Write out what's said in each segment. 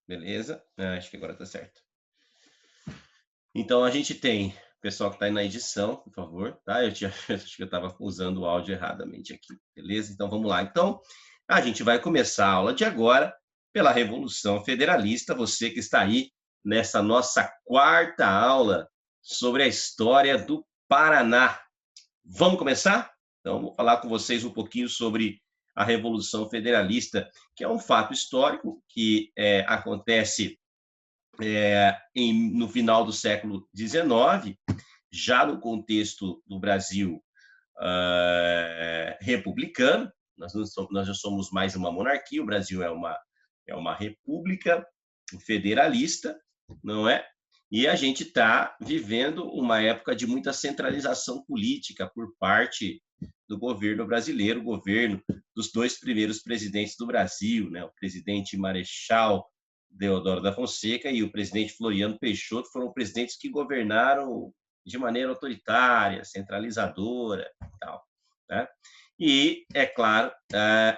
Beleza? Acho que agora tá certo. Então a gente tem o pessoal que está aí na edição, por favor, tá? Acho que eu estava usando o áudio erradamente aqui, beleza? Então vamos lá. Então, a gente vai começar a aula de agora pela Revolução Federalista, você que está aí nessa nossa quarta aula sobre a história do Paraná. Vamos começar? Então, vou falar com vocês um pouquinho sobre a Revolução Federalista, que é um fato histórico que acontece no final do século XIX, já no contexto do Brasil republicano. Nós já somos mais uma monarquia, o Brasil é uma república federalista, não é? E a gente está vivendo uma época de muita centralização política por parte do governo brasileiro, o governo dos dois primeiros presidentes do Brasil, né? O presidente Marechal Deodoro da Fonseca e o presidente Floriano Peixoto foram presidentes que governaram de maneira autoritária, centralizadora e tal, né? E, é claro,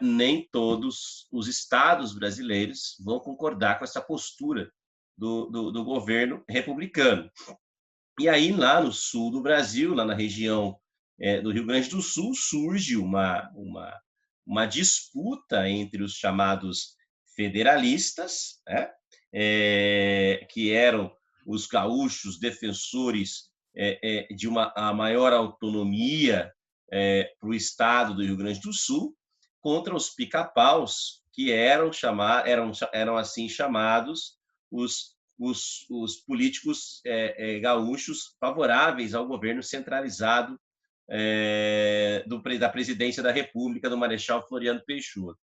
nem todos os estados brasileiros vão concordar com essa postura do governo republicano. E aí, lá no sul do Brasil, lá na região do Rio Grande do Sul, surge uma disputa entre os chamados federalistas, né? Que eram os gaúchos defensores de uma a maior autonomia para o estado do Rio Grande do Sul, contra os pica-paus, que eram assim chamados os políticos gaúchos favoráveis ao governo centralizado da presidência da República do Marechal Floriano Peixoto.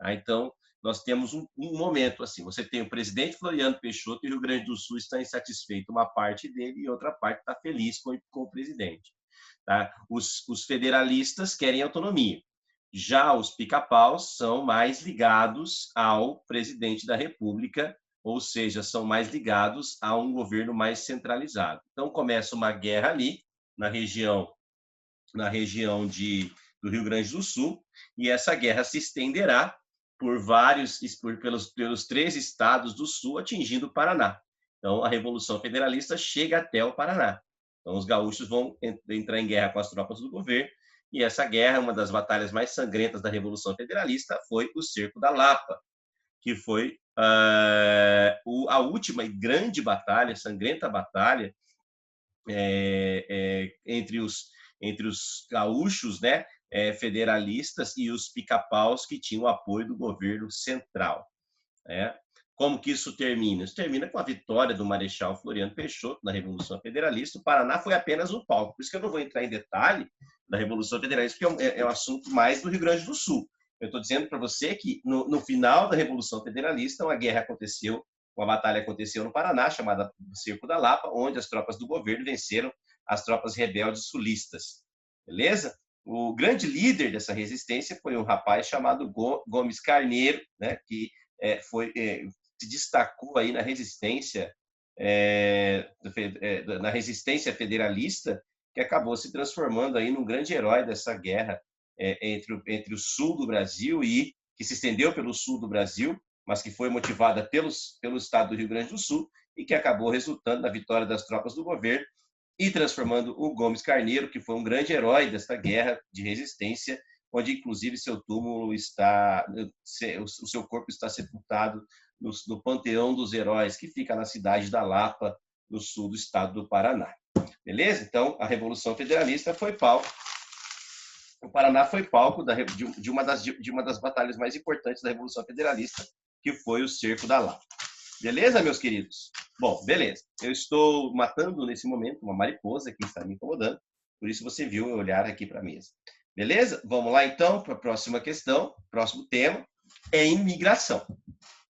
Então, nós temos um momento assim, você tem o presidente Floriano Peixoto e o Rio Grande do Sul está insatisfeito, uma parte dele, e outra parte está feliz com o presidente. Tá? Os federalistas querem autonomia. Já os pica-paus são mais ligados ao presidente da República, ou seja, são mais ligados a um governo mais centralizado. Então começa uma guerra ali na região do Rio Grande do Sul, e essa guerra se estenderá pelos 3 estados do Sul, atingindo o Paraná. Então a Revolução Federalista chega até o Paraná. Então os gaúchos vão entrar em guerra com as tropas do governo, e essa guerra, uma das batalhas mais sangrentas da Revolução Federalista, foi o Cerco da Lapa, que foi a última e grande batalha, sangrenta batalha, entre os gaúchos, né, federalistas, e os pica-paus que tinham o apoio do governo central. Né? Como que isso termina? Isso termina com a vitória do Marechal Floriano Peixoto na Revolução Federalista. O Paraná foi apenas um palco. Por isso que eu não vou entrar em detalhe da Revolução Federalista, porque é um assunto mais do Rio Grande do Sul. Eu estou dizendo para você que no final da Revolução Federalista, uma guerra aconteceu, uma batalha aconteceu no Paraná, chamada Cerco da Lapa, onde as tropas do governo venceram as tropas rebeldes sulistas. Beleza? O grande líder dessa resistência foi um rapaz chamado Gomes Carneiro, né, que se destacou aí na resistência federalista, que acabou se transformando aí num grande herói dessa guerra entre o sul do Brasil, e que se estendeu pelo sul do Brasil, mas que foi motivada pelo estado do Rio Grande do Sul, e que acabou resultando na vitória das tropas do governo e transformando o Gomes Carneiro, que foi um grande herói desta guerra de resistência, onde inclusive seu túmulo está, o seu corpo está sepultado no Panteão dos Heróis, que fica na cidade da Lapa, no sul do estado do Paraná. Beleza? Então, a Revolução Federalista foi palco. O Paraná foi palco de uma das batalhas mais importantes da Revolução Federalista, que foi o Cerco da Lapa. Beleza, meus queridos? Bom, beleza. Eu estou matando nesse momento uma mariposa que está me incomodando, por isso você viu eu olhar aqui para a mesa. Beleza? Vamos lá então para a próxima questão, próximo tema, é imigração.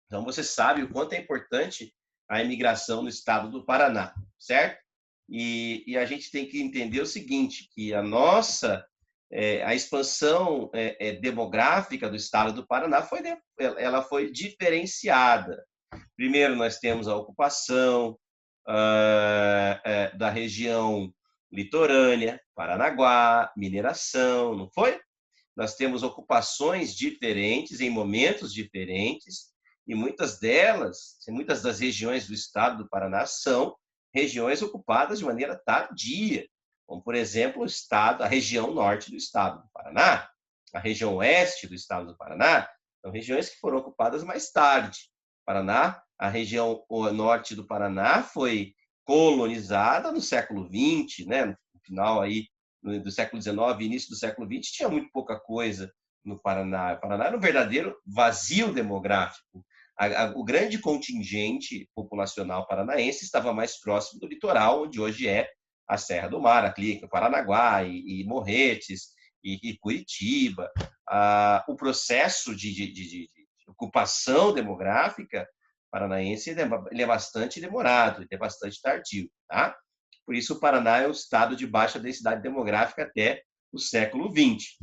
Então você sabe o quanto é importante a imigração no estado do Paraná, certo? E a gente tem que entender o seguinte, que a expansão demográfica do estado do Paraná ela foi diferenciada. Primeiro, nós temos a ocupação da região litorânea, Paranaguá, mineração, não foi? Nós temos ocupações diferentes, em momentos diferentes, e muitas das regiões do estado do Paraná são regiões ocupadas de maneira tardia, como, por exemplo, a região norte do estado do Paraná, a região oeste do estado do Paraná, são regiões que foram ocupadas mais tarde. Paraná, a região norte do Paraná foi colonizada no século XX, né? No final aí do século XIX, início do século XX, tinha muito pouca coisa no Paraná. O Paraná era um verdadeiro vazio demográfico. O grande contingente populacional paranaense estava mais próximo do litoral, onde hoje é a Serra do Mar, aqui, Paranaguá e Morretes e Curitiba. O processo de ocupação demográfica paranaense ele é bastante demorado, ele é bastante tardio, tá? Por isso o Paraná é um estado de baixa densidade demográfica até o século XX.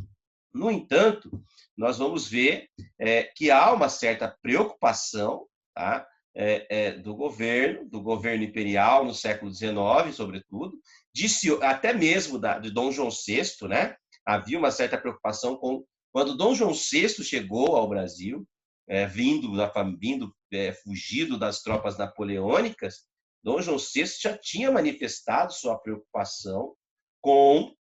No entanto, nós vamos ver que há uma certa preocupação, tá? Do governo imperial no século XIX, sobretudo, até mesmo de Dom João VI, né? Havia uma certa preocupação quando Dom João VI chegou ao Brasil, fugido das tropas napoleônicas. Dom João VI já tinha manifestado sua preocupação com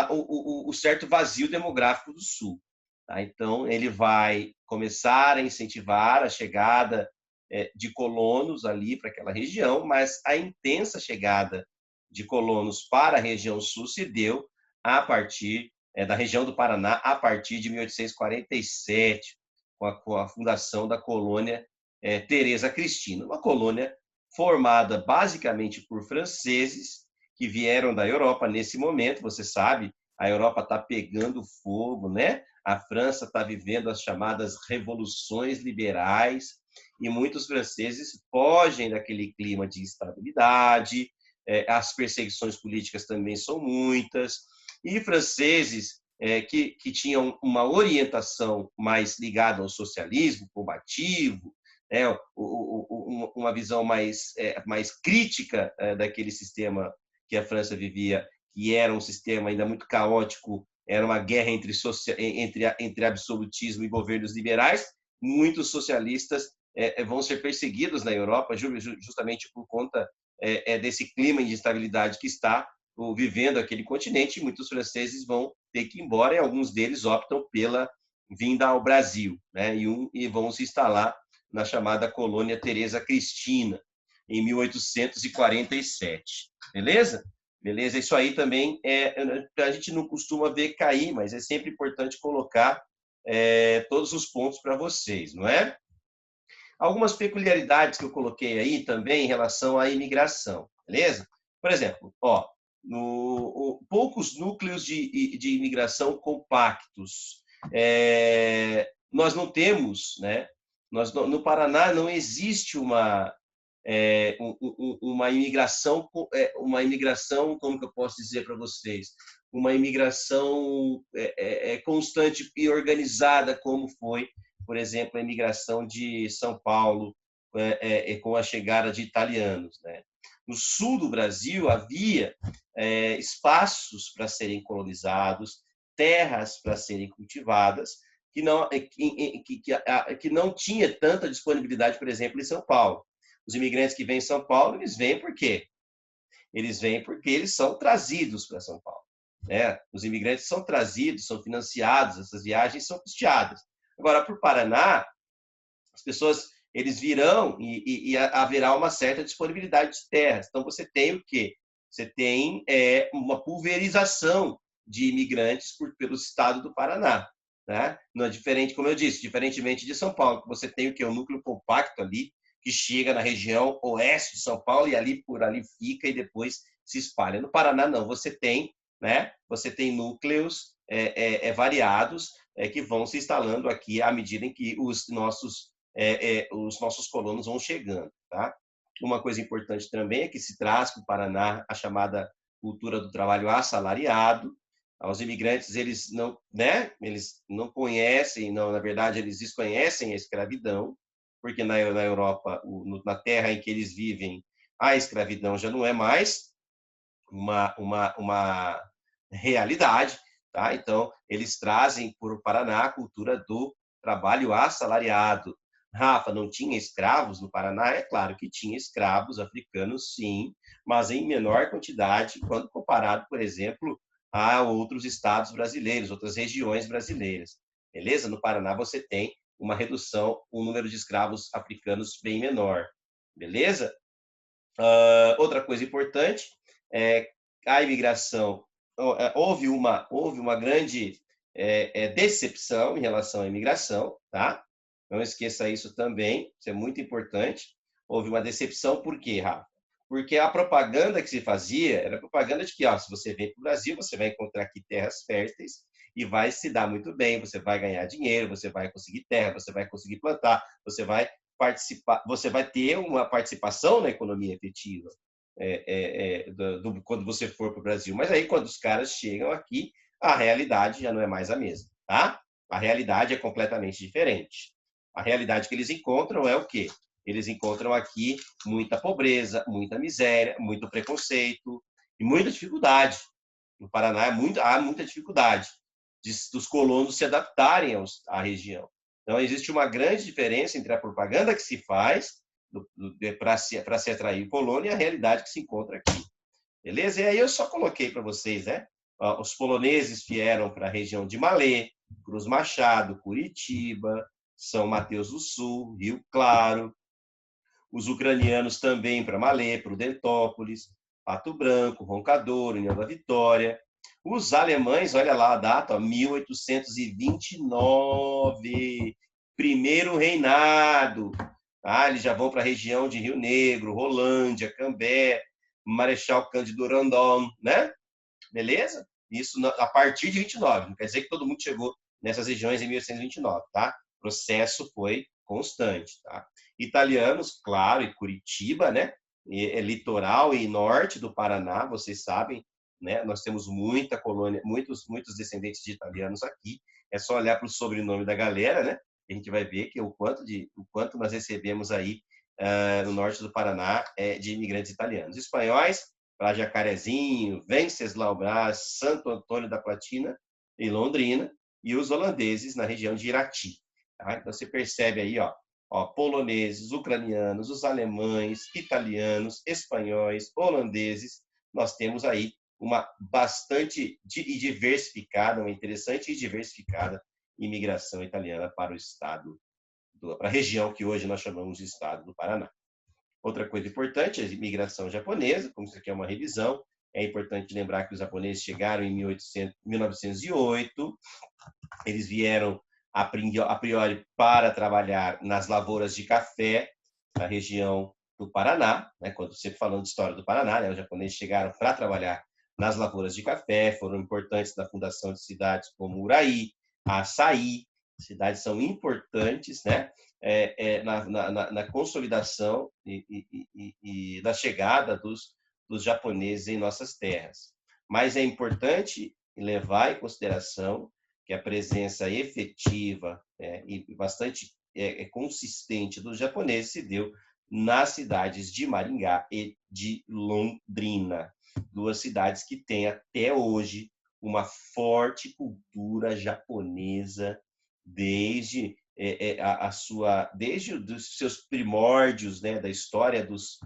o certo vazio demográfico do Sul. Tá? Então, ele vai começar a incentivar a chegada de colonos ali para aquela região, mas a intensa chegada de colonos para a região Sul se deu a partir da região do Paraná, a partir de 1847, com a fundação da colônia Teresa Cristina, uma colônia formada basicamente por franceses que vieram da Europa nesse momento. Você sabe, a Europa está pegando fogo, né? A França está vivendo as chamadas revoluções liberais e muitos franceses fogem daquele clima de instabilidade. As perseguições políticas também são muitas, e franceses que tinham uma orientação mais ligada ao socialismo combativo, uma visão mais crítica daquele sistema que a França vivia, que era um sistema ainda muito caótico, era uma guerra entre absolutismo e governos liberais. Muitos socialistas vão ser perseguidos na Europa justamente por conta desse clima de instabilidade que está vivendo aquele continente. Muitos franceses vão ter que ir embora e alguns deles optam pela vinda ao Brasil, né? E vão se instalar na chamada colônia Teresa Cristina, em 1847. Beleza? Beleza? Isso aí também a gente não costuma ver cair, mas é sempre importante colocar todos os pontos para vocês, não é? Algumas peculiaridades que eu coloquei aí também em relação à imigração, beleza? Por exemplo, poucos núcleos de imigração compactos. Nós não temos, né? No Paraná não existe uma imigração, como que eu posso dizer para vocês? Uma imigração constante e organizada, como foi, por exemplo, a imigração de São Paulo com a chegada de italianos, né? No sul do Brasil havia espaços para serem colonizados, terras para serem cultivadas, que não tinha tanta disponibilidade, por exemplo, em São Paulo. Os imigrantes que vêm em São Paulo, eles vêm por quê? Eles vêm porque eles são trazidos para São Paulo, né? Os imigrantes são trazidos, são financiados, essas viagens são custeadas. Agora, para o Paraná, as pessoas eles virão e haverá uma certa disponibilidade de terras. Então, você tem o quê? Você tem uma pulverização de imigrantes pelo estado do Paraná. Né? Não é diferente, como eu disse, diferentemente de São Paulo, que você tem o quê? Um núcleo compacto ali, que chega na região oeste de São Paulo e por ali fica e depois se espalha. No Paraná, não. Você tem, né? Você tem núcleos variados que vão se instalando aqui à medida em que os nossos colonos vão chegando, tá? Uma coisa importante também é que se traz para o Paraná a chamada cultura do trabalho assalariado. Os imigrantes, eles não conhecem, na verdade, eles desconhecem a escravidão, porque na Europa, na terra em que eles vivem, a escravidão já não é mais uma realidade. tá? Então, eles trazem para o Paraná a cultura do trabalho assalariado. Rafa, não tinha escravos no Paraná? É claro que tinha escravos africanos, sim, mas em menor quantidade quando comparado, por exemplo, a outros estados brasileiros, outras regiões brasileiras. Beleza? No Paraná você tem uma redução, um número de escravos africanos bem menor. Beleza? Outra coisa importante é a imigração. Houve uma grande decepção em relação à imigração, tá? Não esqueça isso também, isso é muito importante. Houve uma decepção, por quê, Rafa? Porque a propaganda que se fazia era propaganda de que, ó, se você vem para o Brasil, você vai encontrar aqui terras férteis e vai se dar muito bem, você vai ganhar dinheiro, você vai conseguir terra, você vai conseguir plantar, você vai participar, você vai ter uma participação na economia efetiva quando você for para o Brasil. Mas aí, quando os caras chegam aqui, a realidade já não é mais a mesma, tá? A realidade é completamente diferente. A realidade que eles encontram é o quê? Eles encontram aqui muita pobreza, muita miséria, muito preconceito e muita dificuldade. No Paraná há muita dificuldade dos colonos se adaptarem à região. Então, existe uma grande diferença entre a propaganda que se faz para se atrair o colono e a realidade que se encontra aqui. Beleza? E aí eu só coloquei para vocês, né? Os poloneses vieram para a região de Malê, Cruz Machado, Curitiba, São Mateus do Sul, Rio Claro. Os ucranianos também para Malê, Prudentópolis, Pato Branco, Roncador, União da Vitória. Os alemães, olha lá a data, 1829, primeiro reinado. Eles já vão para a região de Rio Negro, Rolândia, Cambé, Marechal Cândido Rondon, né? Beleza? Isso a partir de 29. Não quer dizer que todo mundo chegou nessas regiões em 1829, tá? O processo foi constante, tá? Italianos, claro, e Curitiba, né? Litoral e norte do Paraná, vocês sabem, né? Nós temos muita colônia, muitos descendentes de italianos aqui. É só olhar para o sobrenome da galera, né? A gente vai ver que o quanto nós recebemos aí no norte do Paraná de imigrantes italianos. Espanhóis, para Jacarezinho, Venceslau Braz, Santo Antônio da Platina e Londrina, e os holandeses na região de Irati. Tá? Então você percebe aí, poloneses, ucranianos, os alemães, italianos, espanhóis, holandeses, nós temos aí uma bastante diversificada, uma interessante e diversificada imigração italiana para o estado, para a região que hoje nós chamamos de estado do Paraná. Outra coisa importante, a imigração japonesa, como isso aqui é uma revisão, é importante lembrar que os japoneses chegaram em 1908, eles vieram a priori para trabalhar nas lavouras de café na região do Paraná, né? Quando sempre falando de história do Paraná, né? Os japoneses chegaram para trabalhar nas lavouras de café, foram importantes na fundação de cidades como Uraí, Açaí, cidades são importantes, né? Na consolidação e da chegada dos japoneses em nossas terras. Mas é importante levar em consideração que a presença efetiva e bastante consistente dos japoneses se deu nas cidades de Maringá e de Londrina, duas cidades que têm até hoje uma forte cultura japonesa desde desde os seus primórdios, né, da história dos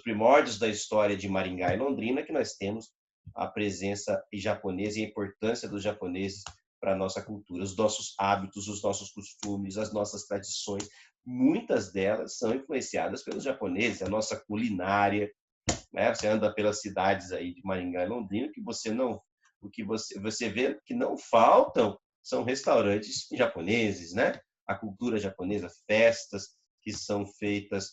primórdios da história de Maringá e Londrina, que nós temos a presença japonesa e a importância dos japoneses para a nossa cultura, os nossos hábitos, os nossos costumes, as nossas tradições, muitas delas são influenciadas pelos japoneses, a nossa culinária, né? Você anda pelas cidades aí de Maringá e Londrina, que o que você vê que não faltam são restaurantes japoneses, né? A cultura japonesa, festas que são feitas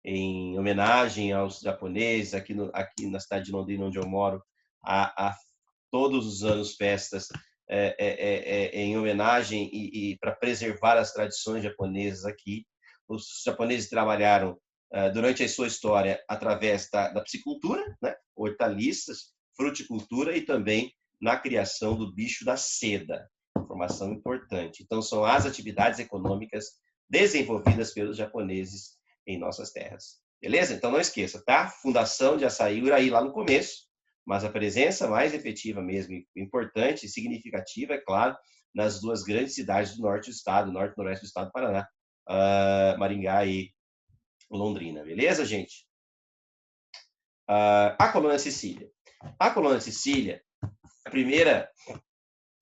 em homenagem aos japoneses, aqui na cidade de Londrina, onde eu moro, há todos os anos festas em homenagem e para preservar as tradições japonesas aqui. Os japoneses trabalharam durante a sua história através da piscicultura, né? Hortaliças, fruticultura e também na criação do bicho da seda. Informação importante. Então, são as atividades econômicas desenvolvidas pelos japoneses em nossas terras. Beleza? Então, não esqueça, tá? Fundação de Açaí Uraí lá no começo. mas a presença mais efetiva mesmo, importante e significativa, é claro, nas duas grandes cidades do norte do estado, norte e noroeste do estado do Paraná, Maringá e Londrina. Beleza, gente? A colônia Sicília. A colônia Sicília, a primeira,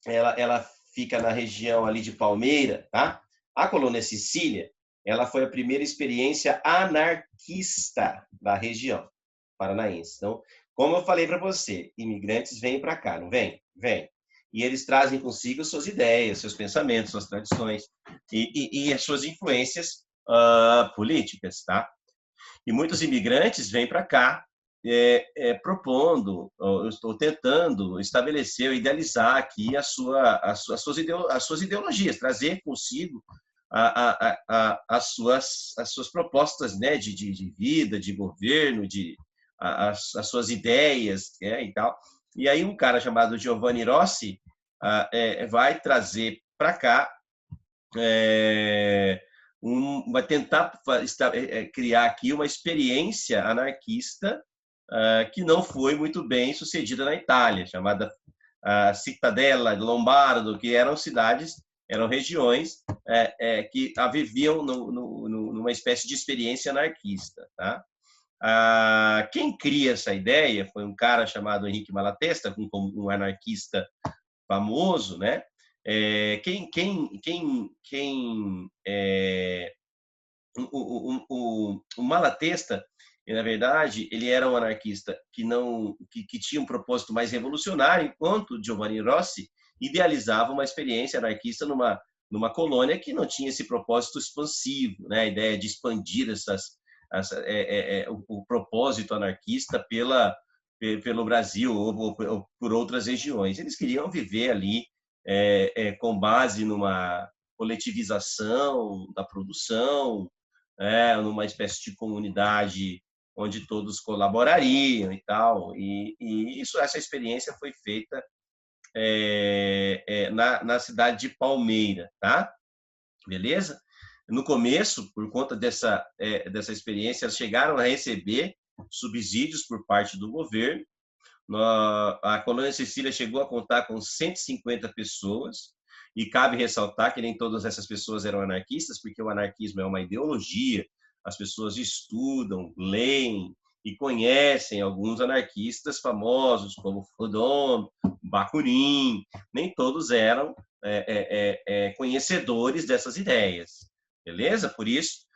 ela fica na região ali de Palmeira, tá? A colônia Sicília, ela foi a primeira experiência anarquista da região paranaense. Então, como eu falei para você, imigrantes vêm para cá, não vêm? Vêm. E eles trazem consigo suas ideias, seus pensamentos, suas tradições e as suas influências políticas, tá? E muitos imigrantes vêm para cá propondo, ou tentando estabelecer, idealizar aqui as suas ideologias, trazer consigo as suas propostas, né, de vida, de governo, as suas ideias, e tal. E aí um cara chamado Giovanni Rossi vai trazer para cá, vai tentar criar aqui uma experiência anarquista que não foi muito bem sucedida na Itália, chamada Cittadella, Lombardo, que eram cidades, eram regiões que viviam numa espécie de experiência anarquista, tá? Quem cria essa ideia foi um cara chamado Henrique Malatesta, um anarquista famoso, né? O Malatesta, na verdade, ele era um anarquista que tinha um propósito mais revolucionário, enquanto Giovanni Rossi idealizava uma experiência anarquista numa colônia que não tinha esse propósito expansivo, né? A ideia de expandir o propósito anarquista pelo Brasil ou por outras regiões. Eles queriam viver ali com base numa coletivização da produção, numa espécie de comunidade onde todos colaborariam e tal. E essa experiência foi feita na cidade de Palmeira, tá? Beleza? No começo, por conta dessa experiência, elas chegaram a receber subsídios por parte do governo. A colônia Sicília chegou a contar com 150 pessoas, e cabe ressaltar que nem todas essas pessoas eram anarquistas, porque o anarquismo é uma ideologia, as pessoas estudam, leem e conhecem alguns anarquistas famosos, como Proudhon, Bakunin, nem todos eram conhecedores dessas ideias, beleza? Por isso,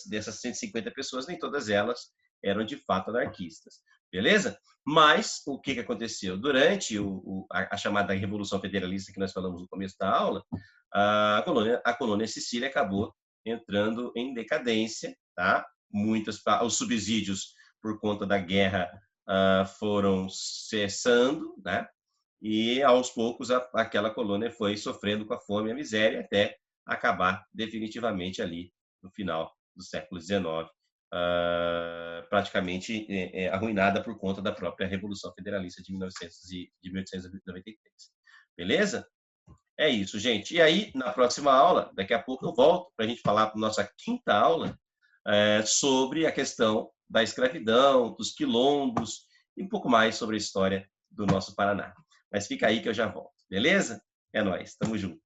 dessas 150 pessoas, nem todas elas eram de fato anarquistas, beleza? Mas o que aconteceu? Durante a chamada Revolução Federalista que nós falamos no começo da aula, a colônia Sicília acabou entrando em decadência, tá? Os subsídios por conta da guerra foram cessando, né? E aos poucos aquela colônia foi sofrendo com a fome e a miséria até acabar definitivamente ali no final do século XIX, praticamente arruinada por conta da própria Revolução Federalista de 1893. Beleza? É isso, gente. E aí, na próxima aula, daqui a pouco eu volto para a gente falar para a nossa quinta aula sobre a questão da escravidão, dos quilombos e um pouco mais sobre a história do nosso Paraná. Mas fica aí que eu já volto, beleza? É nóis, tamo junto.